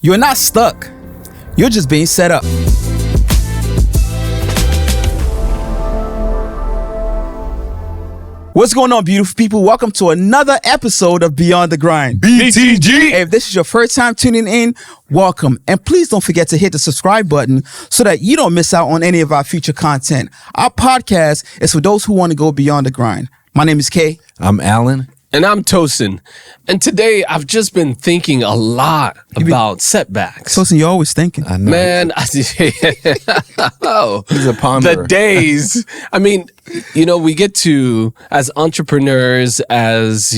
You're not stuck. You're just being set up. What's going on, beautiful people? Welcome to another episode of Beyond the Grind. BTG. If this is your first time tuning in, welcome. And please don't forget to hit the subscribe button so that you don't miss out on any of our future content. Our podcast is for those who want to go beyond the grind. My name is Kay. I'm Alan. And I'm Tosin. And today I've just been thinking a lot about setbacks. Tosin, you're always thinking. I know. Man, He's a ponderer. the days. I mean, we get to, as entrepreneurs, as,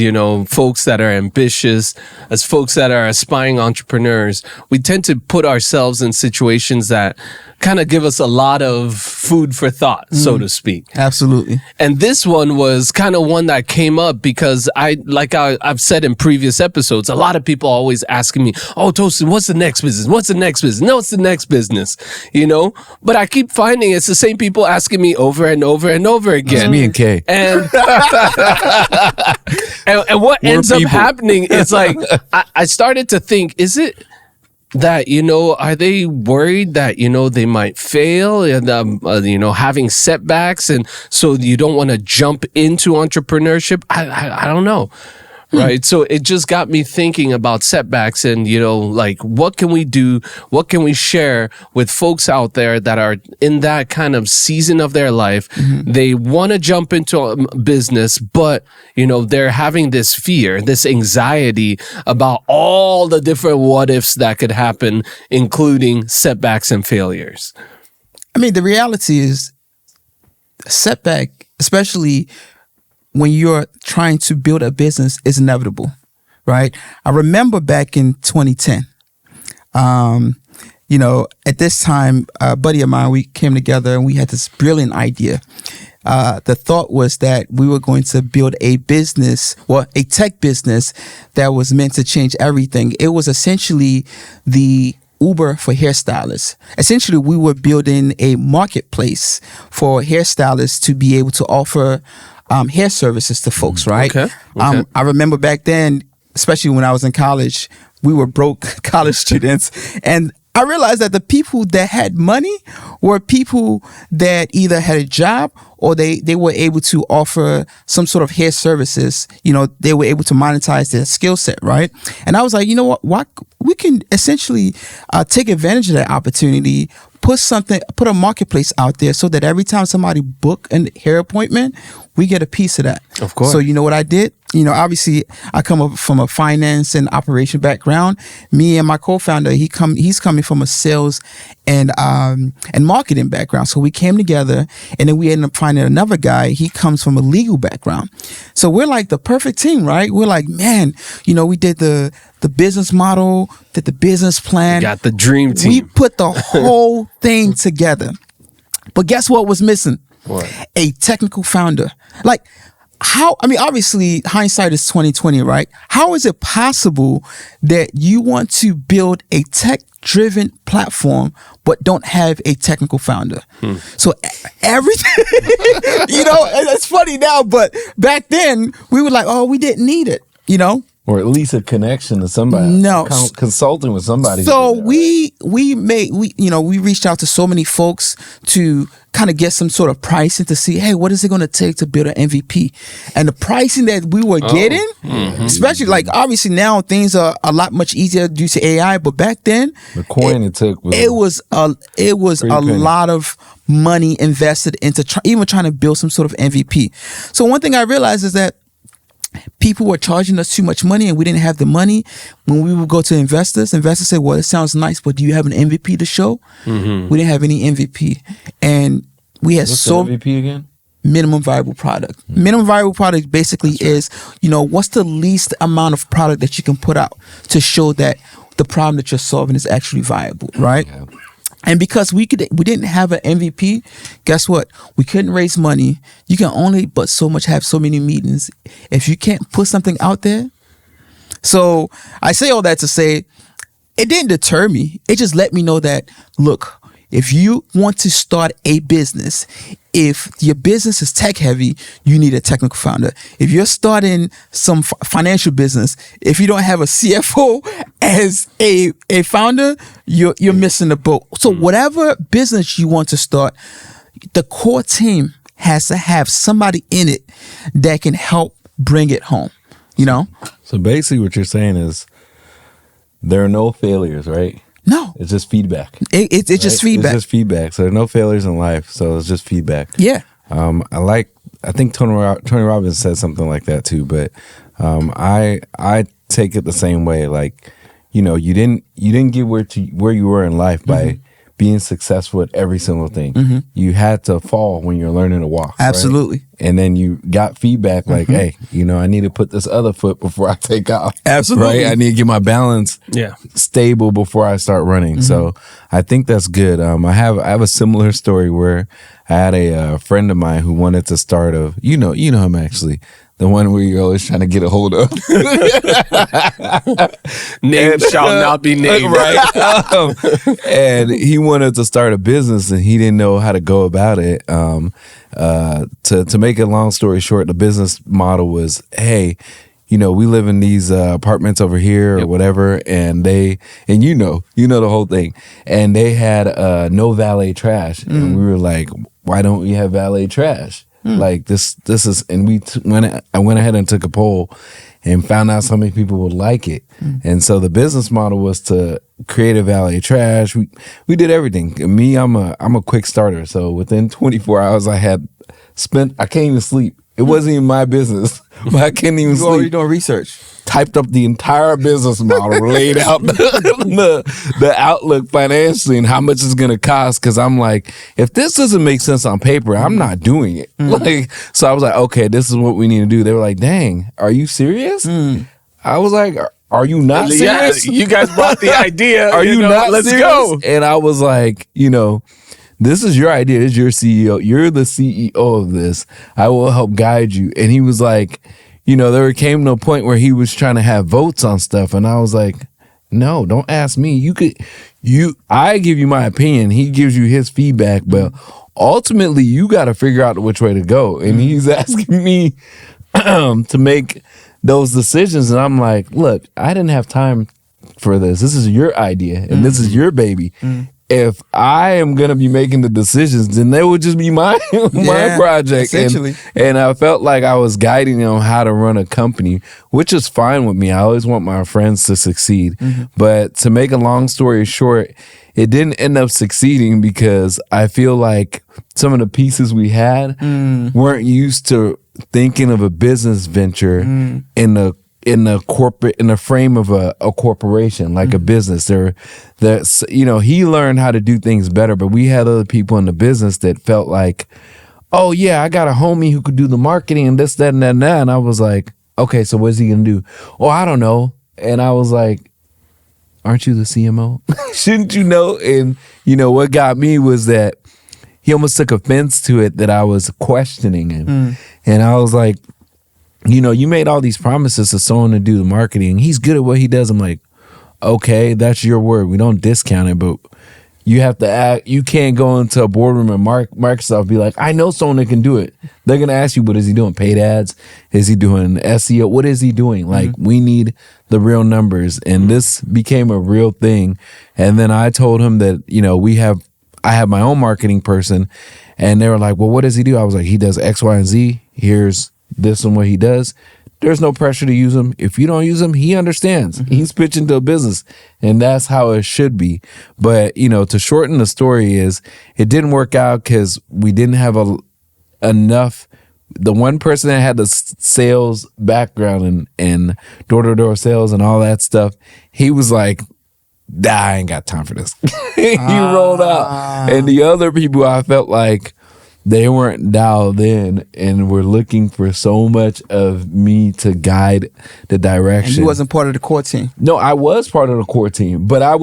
folks that are ambitious, as folks that are aspiring entrepreneurs, we tend to put ourselves in situations that kind of give us a lot of food for thought, so to speak. Absolutely. And this one was kind of one that came up because I've said in previous episodes, a lot of people are always asking me, oh, Tosin, what's the next business? What's the next business? No, it's the next business, But I keep finding it's the same people asking me over and over and over again. It's me and Kay. And and what ends up happening is like, I started to think, is it that, are they worried that, they might fail and, having setbacks, and so you don't want to jump into entrepreneurship? I don't know. Right. So it just got me thinking about setbacks and, what can we do? What can we share with folks out there that are in that kind of season of their life? Mm-hmm. They want to jump into a business, but, they're having this fear, this anxiety about all the different what ifs that could happen, including setbacks and failures. I mean, the reality is setback, especially when you're trying to build a business, is inevitable, right? I remember back in 2010, at this time, a buddy of mine, we came together and we had this brilliant idea. The thought was that we were going to build a business, a tech business that was meant to change everything. It was essentially the Uber for hairstylists. Essentially, we were building a marketplace for hairstylists to be able to offer hair services to folks, right? Okay. I remember back then, especially when I was in college, we were broke college students. And I realized that the people that had money were people that either had a job or they were able to offer some sort of hair services. They were able to monetize their skill set, right? And I was like, what we can essentially take advantage of that opportunity, put a marketplace out there so that every time somebody book a hair appointment, we get a piece of that. Of course. So you know what I did? Obviously I come up from a finance and operation background. Me and my co-founder, he's coming from a sales and marketing background. So we came together, and then we ended up finding another guy. He comes from a legal background. So we're like the perfect team, right? We're like, man, we did the business model, did the business plan. You got the dream team. We put the whole thing together. But guess what was missing? What? A technical founder. Obviously hindsight is 2020, right? How is it possible that you want to build a tech-driven platform but don't have a technical founder? So everything, it's funny now, but back then we were like, oh, we didn't need it, Or at least a connection to somebody. No. Consulting with somebody. So we reached out to so many folks to kind of get some sort of pricing to see, hey, what is it going to take to build an MVP? And the pricing that we were getting, especially obviously now things are a lot much easier due to AI, but back then the coin it took was a lot of money invested into even trying to build some sort of MVP. So one thing I realized is that people were charging us too much money and we didn't have the money. When we would go to investors say, well, it sounds nice, but do you have an MVP to show? Mm-hmm. We didn't have any MVP. And we had What's the MVP again? Minimum viable product. Mm-hmm. Minimum viable product basically is, what's the least amount of product that you can put out to show that the problem that you're solving is actually viable, right? Yeah. And because we didn't have an MVP, guess what? We couldn't raise money. You can only but so much have so many meetings if you can't put something out there. So I say all that to say it didn't deter me. It just let me know that, look, If you want to start a business, if your business is tech heavy, you need a technical founder. If you're starting some financial business, if you don't have a CFO as a founder, you're missing the boat. So whatever business you want to start, the core team has to have somebody in it that can help bring it home, you know? So basically what you're saying is there are no failures, right? No. It's just feedback. It's right? just feedback. It's just feedback. So there are no failures in life. So it's just feedback. Yeah. I think Tony Robbins said something like that too, but I take it the same way. Like, you know, you didn't get where you were in life by being successful at every single thing. You had to fall when you're learning to walk. Absolutely. Right? And then you got feedback like, hey, you know, I need to put this other foot before I take off. Absolutely. Right? I need to get my balance stable before I start running. So I think that's good. I have a similar story where I had a friend of mine who wanted to start you know him actually. The one where you're always trying to get a hold of. Name shall not be named. Right. And he wanted to start a business and he didn't know how to go about it. To make a long story short, the business model was, hey, you know, we live in these apartments over here or whatever, and you know the whole thing. And they had no valet trash. And we were like, why don't we have valet trash? Like this is, and I went ahead and took a poll and found out so many people would like it. And so the business model was to create a valet trash. We did everything. And me, I'm a quick starter. So within 24 hours, I can't even sleep. It wasn't even my business, but I couldn't even sleep. You already doing research. Typed up the entire business model, laid out the outlook financially and how much it's going to cost. Because I'm like, if this doesn't make sense on paper, I'm not doing it. Like, so I was like, okay, this is what we need to do. They were like, dang, are you serious? I was like, are you not serious? Yeah, you guys brought the idea. Are you not let's serious? go. And I was like, you know, this is your idea. This is your CEO. You're the CEO of this. I will help guide you. And he was like, you know, there came to a point where he was trying to have votes on stuff. And I was like, no, don't ask me. I give you my opinion. He gives you his feedback, but ultimately you got to figure out which way to go. And he's asking me to make those decisions. And I'm like, look, I didn't have time for this. This is your idea and this is your baby. If I am gonna be making the decisions, then they would just be my project. Essentially. And I felt like I was guiding them how to run a company, which is fine with me. I always want my friends to succeed. But to make a long story short, it didn't end up succeeding because I feel like some of the pieces we had weren't used to thinking of a business venture in the frame of a corporation, like a business. You know, he learned how to do things better, but we had other people in the business that felt like, oh yeah, I got a homie who could do the marketing and this, that, and that, and that. And I was like, okay, so what's he gonna do? Oh, I don't know. And I was like, aren't you the CMO? Shouldn't you know? And you know, what got me was that he almost took offense to it that I was questioning him. And I was like, you know, you made all these promises to someone to do the marketing. He's good at what he does. I'm like, okay, that's your word. We don't discount it, but you have to act. You can't go into a boardroom and Microsoft and be like, I know someone that can do it. They're going to ask you, what is he doing? Paid ads? Is he doing SEO? What is he doing? Like, we need the real numbers. And this became a real thing. And then I told him that, you know, I have my own marketing person. And they were like, well, what does he do? I was like, he does X, Y, and Z. Here's this and what he does. There's no pressure to use him. If you don't use him, he understands. He's pitching to a business, and that's how it should be. But, you know, to shorten the story is it didn't work out because we didn't have enough. The one person that had the sales background and door-to-door sales and all that stuff, he was like, I ain't got time for this. He rolled out. And the other people, I felt like they weren't dialed in and were looking for so much of me to guide the direction. And you wasn't part of the core team. No, I was part of the core team, but I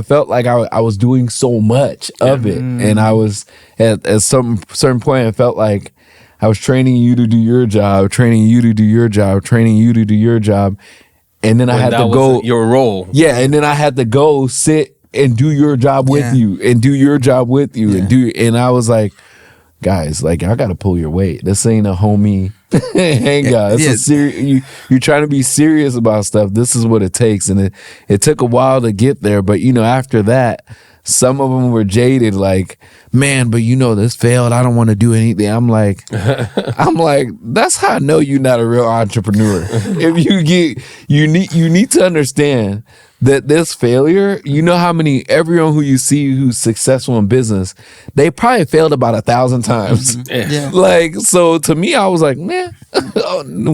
felt like I was doing so much of it. And I was at some certain point, I felt like I was training you to do your job, training you to do your job, training you to do your job. And then I had to go your role. Yeah. And then I had to go sit and do your job with you and do your job with you and I was like, guys, like, I gotta pull your weight. This ain't a homie hangout. It's a serious. You're trying to be serious about stuff. This is what it takes, and it took a while to get there. But after that, some of them were jaded. Like, man, but this failed. I don't want to do anything. I'm like, that's how I know you're not a real entrepreneur. If you need to understand that this failure, how everyone who you see who's successful in business, they probably failed about 1,000 times. Like, so to me, I was like, man,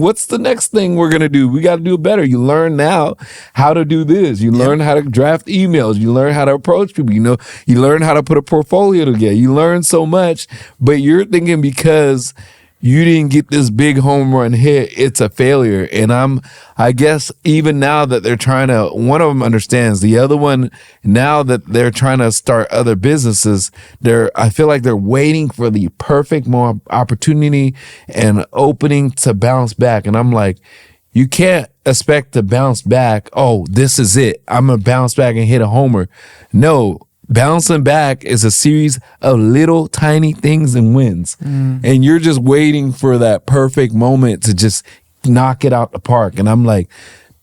what's the next thing we're going to do? We got to do it better. You learn now how to do this. You learn how to draft emails. You learn how to approach people. You learn how to put a portfolio together. You learn so much, but you're thinking because you didn't get this big home run hit, it's a failure. And I guess even now that they're trying to, one of them understands, the other one, now that they're trying to start other businesses, I feel like they're waiting for the perfect more opportunity and opening to bounce back. And I'm like, you can't expect to bounce back. Oh, this is it. I'm going to bounce back and hit a homer. No. Bouncing back is a series of little tiny things and wins. And you're just waiting for that perfect moment to just knock it out the park. And I'm like,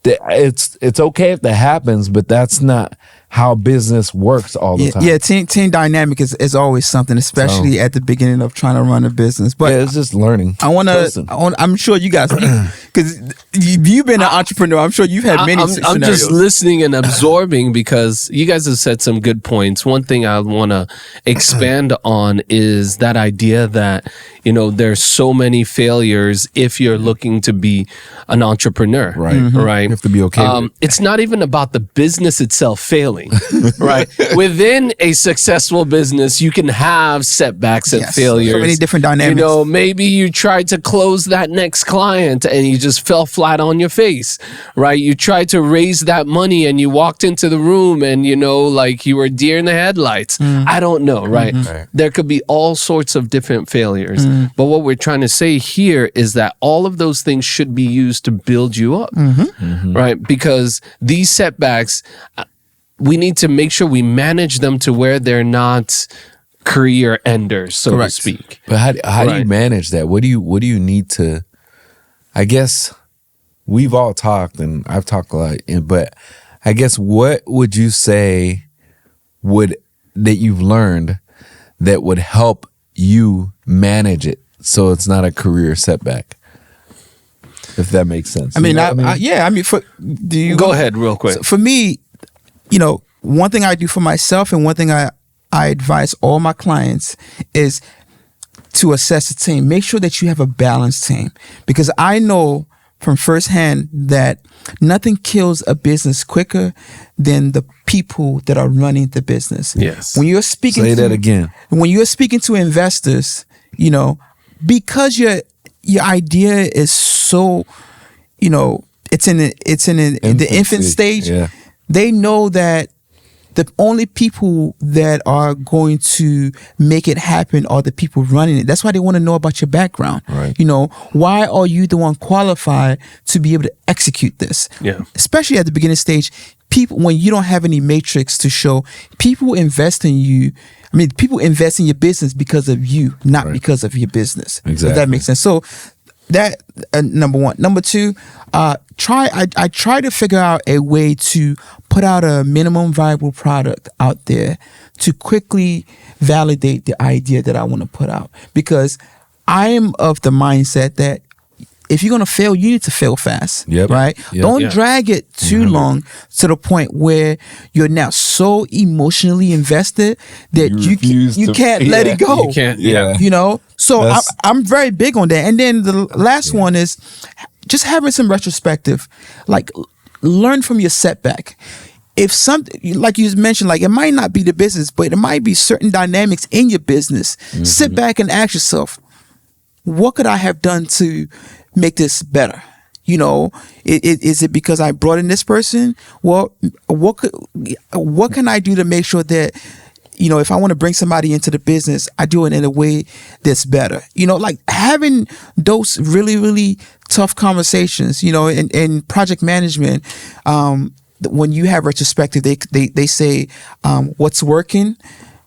it's okay if that happens, but that's not how business works all the time. Yeah, team dynamic is always something, especially at the beginning of trying to run a business. But it's just learning. I'm sure you guys, because you've been an entrepreneur, I'm sure you've had many scenarios. I'm just listening and absorbing because you guys have said some good points. One thing I want to expand on is that idea that, there's so many failures if you're looking to be an entrepreneur. Right. Right. You have to be okay with it. It's not even about the business itself failing. Right. Within a successful business, you can have setbacks and failures. So many different dynamics. Maybe you tried to close that next client and you just fell flat on your face, right? You tried to raise that money and you walked into the room and, like you were deer in the headlights. I don't know, right? There could be all sorts of different failures. But what we're trying to say here is that all of those things should be used to build you up, right? Because these setbacks, we need to make sure we manage them to where they're not career enders, so to speak. But how do you manage that? What do you need to? I guess we've all talked, and I've talked a lot. But I guess what would you say that you've learned that would help you manage it so it's not a career setback? If that makes sense. Go ahead real quick. So for me, one thing I do for myself and one thing I advise all my clients is to assess the team. Make sure that you have a balanced team, because I know from firsthand that nothing kills a business quicker than the people that are running the business. Yes. When you're speaking when you're speaking to investors, because your idea is so, it's in the infant stage. Yeah. They know that the only people that are going to make it happen are the people running it. That's why they want to know about your background. Right. Why are you the one qualified to be able to execute this? Yeah. Especially at the beginning stage, people, when you don't have any matrix to show, people invest in you. I mean, people invest in your business because of you, not because of your business. Exactly. If that makes sense. So that number one. Number two, I try to figure out a way to put out a minimum viable product out there to quickly validate the idea that I want to put out, because I am of the mindset that if you're going to fail, you need to fail fast, right? Yep. Don't drag it too long to the point where you're now so emotionally invested that you can't let it go. You can't, So I'm very big on that. And then the last one is just having some retrospective, like learn from your setback. If something, like you mentioned, like it might not be the business, but it might be certain dynamics in your business. Sit back and ask yourself, what could I have done to make this better? Is it because I brought in this person? Well, what can I do to make sure that, if I want to bring somebody into the business, I do it in a way that's better. Like having those really, really tough conversations, in project management, when you have retrospective, they say what's working,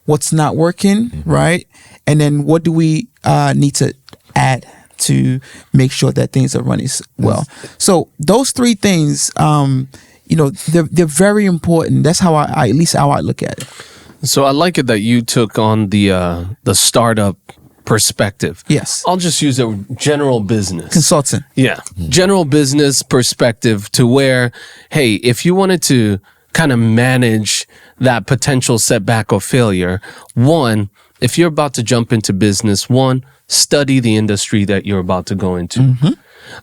what's not working, right? And then what do we need to add to make sure that things are running well. So those three things, they're very important. That's how I at least how I look at it. So I like it that you took on the startup perspective. Yes. I'll just use a general business. Consultant. Yeah. General business perspective to where, hey, if you wanted to kind of manage that potential setback or failure, one, if you're about to jump into business, study the industry that you're about to go into.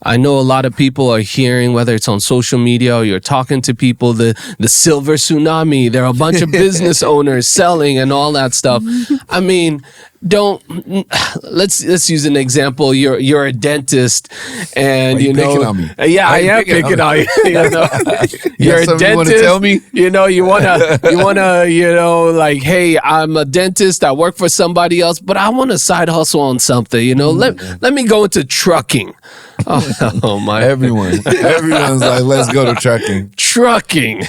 I know a lot of people are hearing, whether it's on social media or you're talking to people, the silver tsunami, there are a bunch of business owners selling and all that stuff. I mean, let's use an example. You're a dentist and you picking on me? Yeah, I am picking on you. You're a dentist. You want to tell me? You wanna, like, hey, I'm a dentist. I work for somebody else, but I want a side hustle on something. Let me go into trucking. Oh my! Everyone's like, let's go to trucking. Trucking.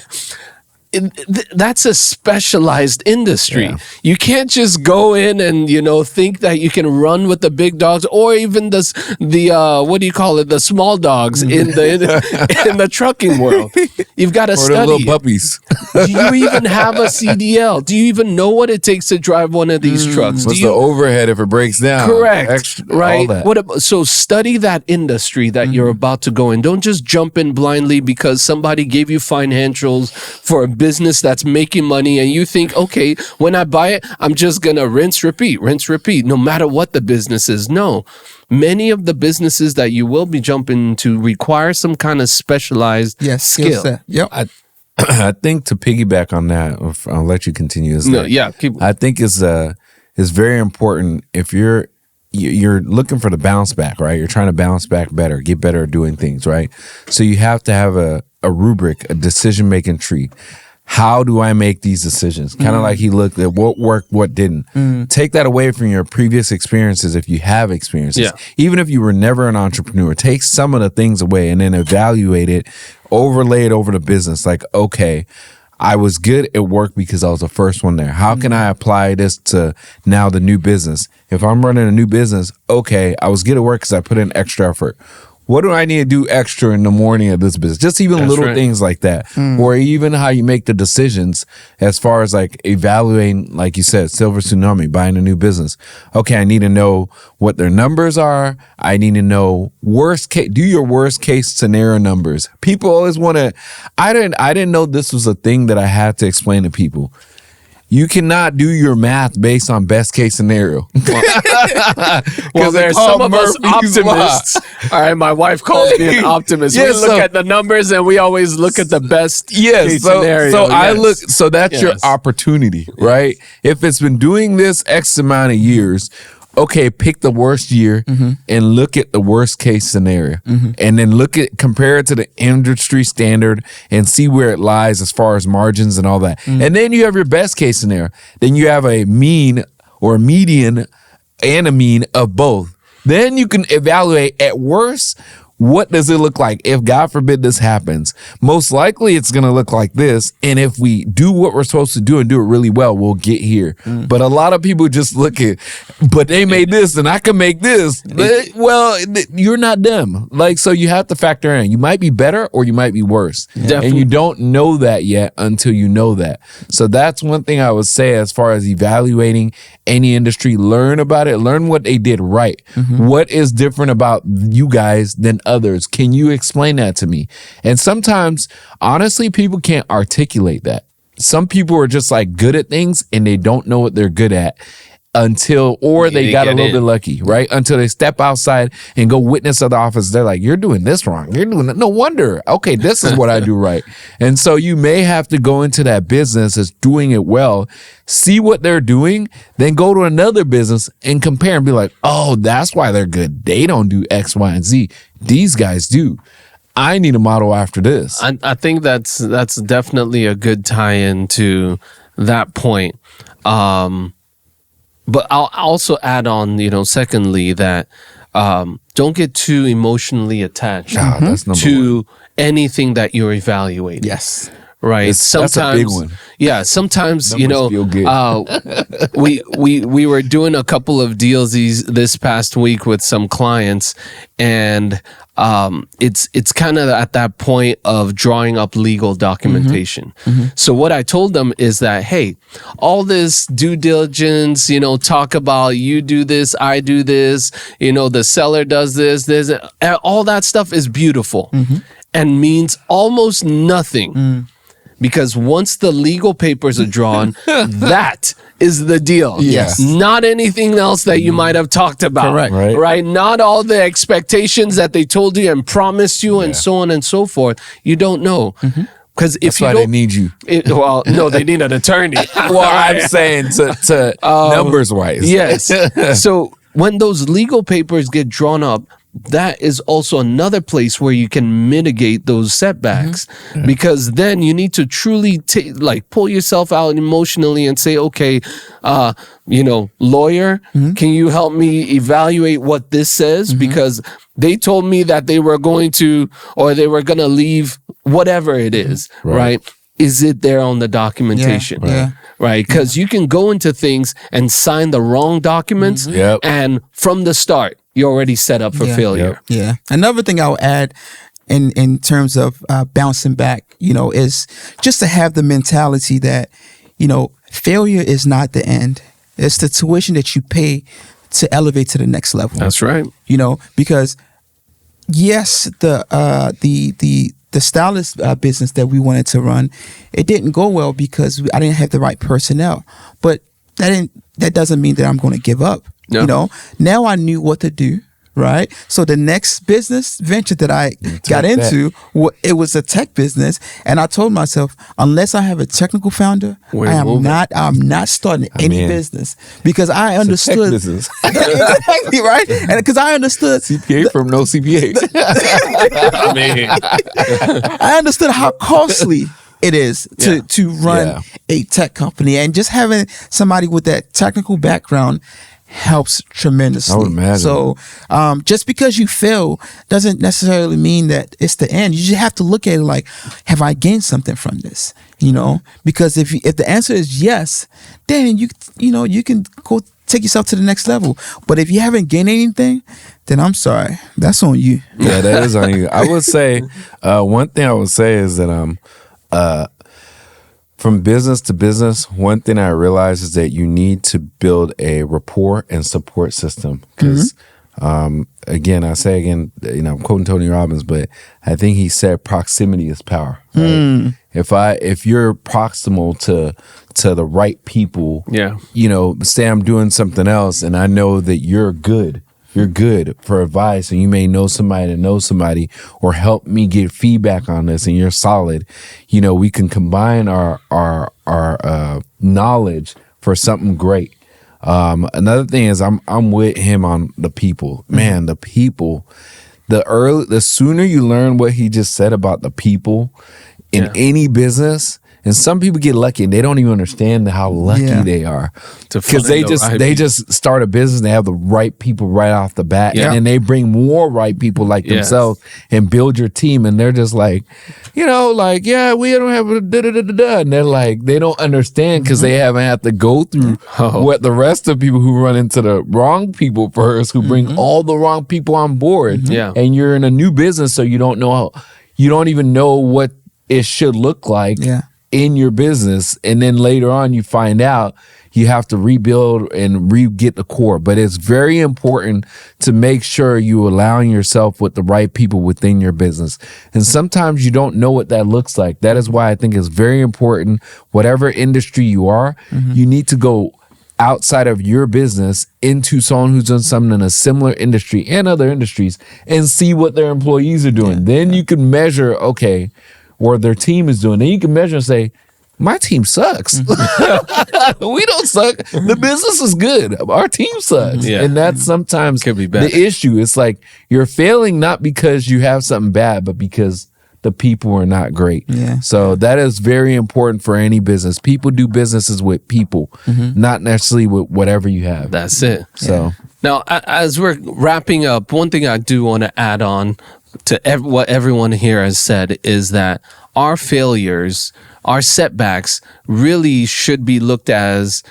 That's a specialized industry. Yeah. You can't just go in and think that you can run with the big dogs or even the small dogs in the trucking world. You've got to study. Or the little puppies. Do you even have a CDL? Do you even know what it takes to drive one of these trucks? What's the overhead if it breaks down? Correct. Right. So study that industry that you're about to go in. Don't just jump in blindly because somebody gave you financials for a business that's making money and you think, okay, when I buy it, I'm just gonna rinse, repeat, no matter what the business is. No, many of the businesses that you will be jumping into require some kind of specialized skill. Yep. I think to piggyback on that, I'll let you continue. I think is very important if you're looking for the bounce back, right? You're trying to bounce back better, get better at doing things, right? So you have to have a rubric, a decision-making tree. How do I make these decisions? Kind of like he looked at what worked, what didn't. Take that away from your previous experiences if you have experiences. Yeah. Even if you were never an entrepreneur, take some of the things away and then evaluate it, overlay it over the business. Like, okay, I was good at work because I was the first one there. How can I apply this to now the new business? If I'm running a new business, okay, I was good at work because I put in extra effort. What do I need to do extra in the morning of this business? Just even little things like that. Or even how you make the decisions as far as like evaluating, like you said, silver tsunami, buying a new business. Okay, I need to know what their numbers are. I need to know do your worst case scenario numbers. People always want to, I didn't know this was a thing that I had to explain to people. You cannot do your math based on best case scenario. Well, there's some of us optimists. All right, my wife calls me an optimist. We look at the numbers and we always look at the best case scenario. So that's your opportunity, right? If it's been doing this X amount of years, okay, pick the worst year and look at the worst case scenario and then compare it to the industry standard and see where it lies as far as margins and all that. And then you have your best case scenario. Then you have a mean or a median and a mean of both. Then you can evaluate at worst, what does it look like if, God forbid, this happens? Most likely it's going to look like this. And if we do what we're supposed to do and do it really well, we'll get here. But a lot of people just look at, but they made this and I can make this. Well, you're not them. Like, so you have to factor in. You might be better or you might be worse. Definitely. And you don't know that yet until you know that. So that's one thing I would say as far as evaluating any industry. Learn about it. Learn what they did right. What is different about you guys than others? Can you explain that to me? And sometimes, honestly, people can't articulate that. Some people are just like good at things and they don't know what they're good at until, or they got a little bit lucky, right? Until they step outside and go witness at the office. They're like, you're doing this wrong. You're doing that. No wonder. Okay, this is what I do right. And so you may have to go into that business as doing it well, see what they're doing, then go to another business and compare and be like, oh, that's why they're good. They don't do X, Y, and Z. These guys do. I need a model after this. I think that's definitely a good tie-in to that point. But I'll also add on, secondly, that don't get too emotionally attached to anything that you're evaluating. Yes. right? That's a big one. Yeah, sometimes you know, feel good. we were doing a couple of deals this past week with some clients, and it's kind of at that point of drawing up legal documentation. So what I told them is that, hey, all this due diligence, you know, talk about you do this, I do this, you know, the seller does this, all that stuff is beautiful and means almost nothing. Because once the legal papers are drawn, that is the deal. Yes. Not anything else that you might have talked about. Correct. Right? Not all the expectations that they told you and promised you and so on and so forth. You don't know. Because if That's you why don't, they need you. well, no, they need an attorney. Well, I'm saying to numbers wise. Yes. So when those legal papers get drawn up, that is also another place where you can mitigate those setbacks, because then you need to truly pull yourself out emotionally and say, okay, you know, lawyer, can you help me evaluate what this says? Because they told me that they were going to leave whatever it is, right? Is it there on the documentation? Right? Because you can go into things and sign the wrong documents, and from the start, you're already set up for failure. Yeah. Another thing I'll add in terms of bouncing back, you know, is just to have the mentality that, you know, failure is not the end. It's the tuition that you pay to elevate to the next level. That's right. You know, because yes, the stylist business that we wanted to run, it didn't go well because I didn't have the right personnel. But that doesn't mean that I'm going to give up. No. You know, now I knew what to do. Right. So the next business venture that I got into, it was a tech business. And I told myself, unless I have a technical founder, I'm not starting any business, because I understood. It's a tech business. Exactly, right. And because I understood CPA from no CPA. I mean, I understood how costly it is to run a tech company, and just having somebody with that technical background helps tremendously. I would imagine. So just because you fail doesn't necessarily mean that it's the end. You just have to look at it like, have I gained something from this? You know, because if the answer is yes, then you can go take yourself to the next level. But if you haven't gained anything, then I'm sorry, that's on you. Yeah, that is on you. I would say one thing I would say is that from business to business, one thing I realized is that you need to build a rapport and support system. Because, again, I'm quoting Tony Robbins, but I think he said proximity is power. Right? If you're proximal to the right people, you know, say I'm doing something else and I know that you're good for advice, and you may know somebody that knows somebody, or help me get feedback on this, and you're solid, you know, we can combine our knowledge for something great. Another thing is I'm with him on the people. Man, the people, the sooner you learn what he just said about the people in any business. And some people get lucky and they don't even understand how lucky they are, because they just start a business and they have the right people right off the bat, and then they bring more right people like themselves and build your team, and they're just like, you know, like, we don't have a da-da-da-da-da, and they're like, they don't understand because they haven't had to go through what the rest of people who run into the wrong people first, who bring all the wrong people on board, and you're in a new business, so you don't even know what it should look like in your business, and then later on you find out you have to rebuild and re-get the core. But it's very important to make sure you allowing yourself with the right people within your business. And sometimes you don't know what that looks like. That is why I think it's very important, whatever industry you are, you need to go outside of your business into someone who's done something in a similar industry and other industries, and see what their employees are doing. Then you can measure, okay, or their team is doing. Then you can measure and say, my team sucks. We don't suck. The business is good. Our team sucks. And that's sometimes could be bad. The issue. It's like you're failing not because you have something bad, but because the people are not great. So that is very important for any business. People do businesses with people, not necessarily with whatever you have. That's it. So now, as we're wrapping up, one thing I do want to add on to what everyone here has said is that our failures our setbacks really should be looked as,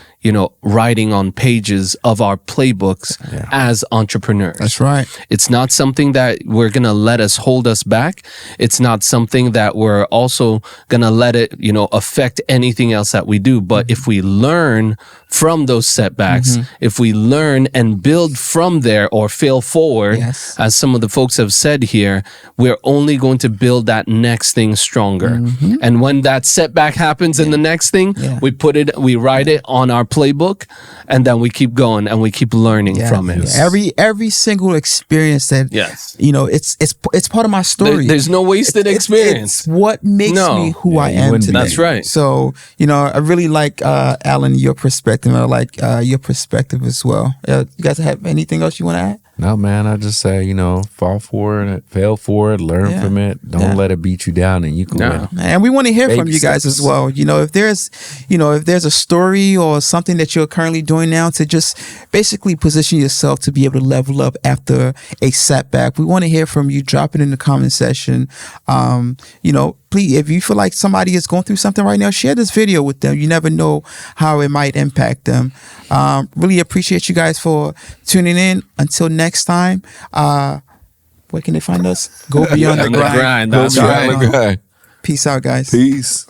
writing on pages of our playbooks as entrepreneurs. That's right. It's not something that we're going to let us hold us back. It's not something that we're also going to let it, affect anything else that we do. But if we learn from those setbacks, if we learn and build from there or fail forward, as some of the folks have said here, we're only going to build that next thing stronger. And when that setback happens in the next thing, we write it on our playbook, and then we keep going and we keep learning from it. Every single experience that it's part of my story. There's no wasted experience. It's what makes me who I am today. That's right. So I really like Alan, your perspective. I like your perspective as well. You guys have anything else you want to add? No, man, I just say, fall for it, fail for it, learn from it. Don't let it beat you down, and you can win. And we want to hear from you guys as well. If there's a story or something that you're currently doing now to just basically position yourself to be able to level up after a setback, we want to hear from you. Drop it in the comment section. Please, if you feel like somebody is going through something right now, share this video with them. You never know how it might impact them. Really appreciate you guys for tuning in. Until next time, where can they find us? Go beyond the grind. That's right. Peace out, guys. Peace.